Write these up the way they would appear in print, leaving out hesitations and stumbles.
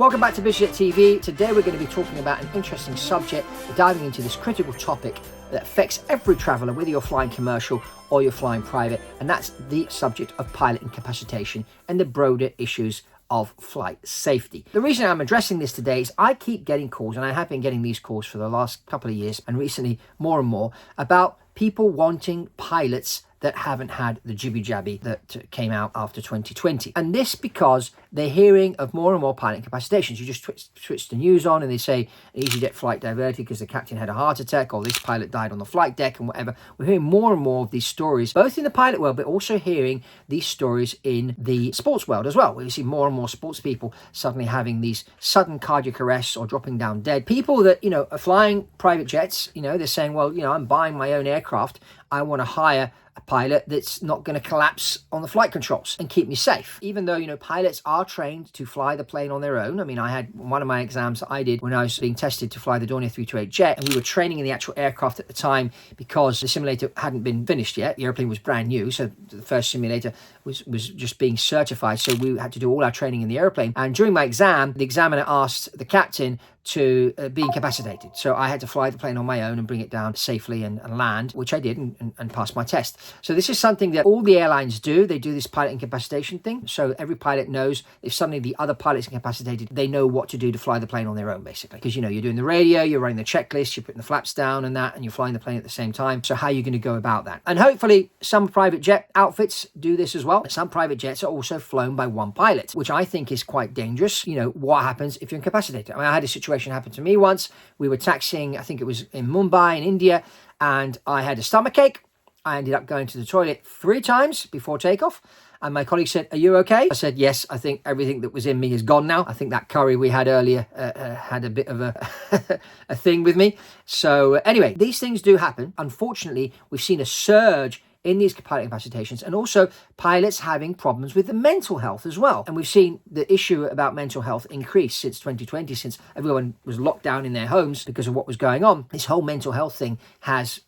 Welcome back to BizJet TV. Today we're going to be talking about an interesting subject, diving into this critical topic that affects every traveller, whether you're flying commercial or you're flying private, and that's the subject of pilot incapacitation and the broader issues of flight safety. The reason I'm addressing this today is I keep getting calls, and I have been getting these calls for the last couple of years, and recently more and more, about people wanting pilots that haven't had the jibby-jabby that came out after 2020. And this because they're hearing of more and more pilot incapacitations. You just switch the news on and they say an EasyJet flight diverted because the captain had a heart attack, or this pilot died on the flight deck and whatever. We're hearing more and more of these stories, both in the pilot world, but also hearing these stories in the sports world as well. We see more and more sports people suddenly having these sudden cardiac arrests or dropping down dead. People that, are flying private jets, they're saying, well, I'm buying my own aircraft. I want to hire a pilot that's not going to collapse on the flight controls and keep me safe. Even though, pilots are trained to fly the plane on their own. I mean, I had one of my exams that I did when I was being tested to fly the Dornier 328 jet, and we were training in the actual aircraft at the time because the simulator hadn't been finished yet. The airplane was brand new, so the first simulator was just being certified. So we had to do all our training in the airplane. And during my exam, the examiner asked the captain to be incapacitated. So I had to fly the plane on my own and bring it down safely and land, which I did and passed my test. So this is something that all the airlines do. They do this pilot incapacitation thing. So every pilot knows if suddenly the other pilot's incapacitated, they know what to do to fly the plane on their own, basically. Because, you're doing the radio, you're running the checklist, you're putting the flaps down and that, and you're flying the plane at the same time. So how are you going to go about that? And hopefully some private jet outfits do this as well. Some private jets are also flown by one pilot, which I think is quite dangerous. What happens if you're incapacitated? I mean, I had a situation happened to me once. We were taxiing, I think it was in Mumbai in India, and I had a stomachache. I ended up going to the toilet 3 times before takeoff. And my colleague said, "Are you okay?" I said, "Yes, I think everything that was in me is gone now. I think that curry we had earlier had a bit of a thing with me." So anyway, these things do happen. Unfortunately, we've seen a surge in these pilot incapacitations, and also pilots having problems with the mental health as well. And we've seen the issue about mental health increase since 2020, since everyone was locked down in their homes because of what was going on. This whole mental health thing has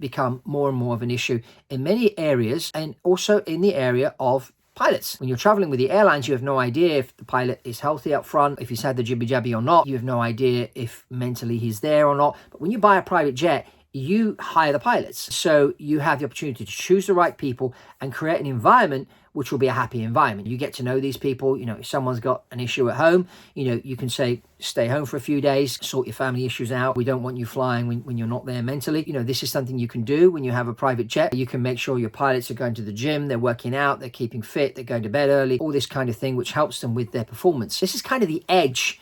become more and more of an issue in many areas, and also in the area of pilots. When you're traveling with the airlines, you have no idea if the pilot is healthy up front, if he's had the jibby-jabby or not. You have no idea if mentally he's there or not. But when you buy a private jet, you hire the pilots. So you have the opportunity to choose the right people and create an environment which will be a happy environment. You get to know these people. If someone's got an issue at home, you can say, stay home for a few days, sort your family issues out. We don't want you flying when you're not there mentally. This is something you can do when you have a private jet. You can make sure your pilots are going to the gym, they're working out, they're keeping fit, they're going to bed early, all this kind of thing, which helps them with their performance. This is kind of the edge,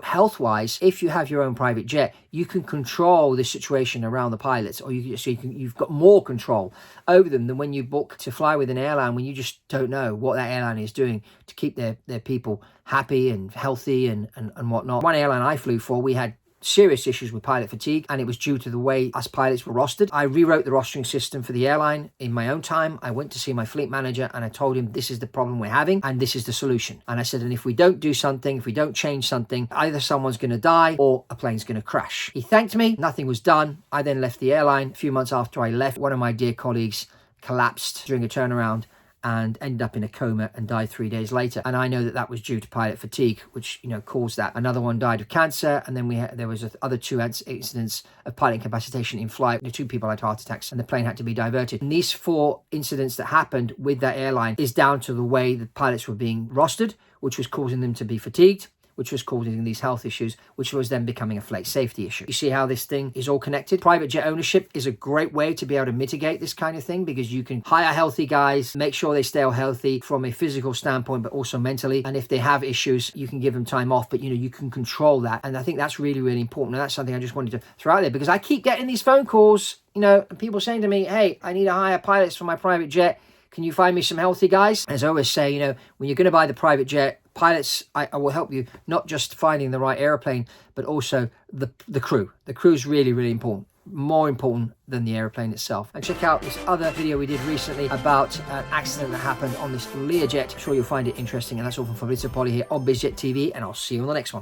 health-wise. If you have your own private jet, you can control the situation around the pilots, or you've got more control over them than when you book to fly with an airline, when you just don't know what that airline is doing to keep their people happy and healthy and whatnot. One airline I flew for, we had serious issues with pilot fatigue, and it was due to the way us pilots were rostered. I rewrote the rostering system for the airline in my own time. I went to see my fleet manager and I told him, this is the problem we're having and this is the solution. And I said, and if we don't do something, if we don't change something, either someone's going to die or a plane's going to crash. He thanked me. Nothing was done. I then left the airline. A few months after I left, one of my dear colleagues collapsed during a turnaround and ended up in a coma and died 3 days later. And I know that was due to pilot fatigue, which caused that. Another one died of cancer, and then there was other 2 incidents of pilot incapacitation in flight. The 2 people had heart attacks, and the plane had to be diverted. And these 4 incidents that happened with that airline is down to the way the pilots were being rostered, which was causing them to be fatigued, which was causing these health issues, which was then becoming a flight safety issue. You see how this thing is all connected? Private jet ownership is a great way to be able to mitigate this kind of thing, because you can hire healthy guys, make sure they stay healthy from a physical standpoint, but also mentally. And if they have issues, you can give them time off, but you can control that. And I think that's really, really important. And that's something I just wanted to throw out there, because I keep getting these phone calls, and people saying to me, "Hey, I need to hire pilots for my private jet. Can you find me some healthy guys?" As I always say, when you're going to buy the private jet, pilots, I will help you, not just finding the right airplane, but also the crew. The crew is really, really important. More important than the airplane itself. And check out this other video we did recently about an accident that happened on this Learjet. I'm sure you'll find it interesting. And that's all from Fabrizio here on BizJet TV, and I'll see you on the next one.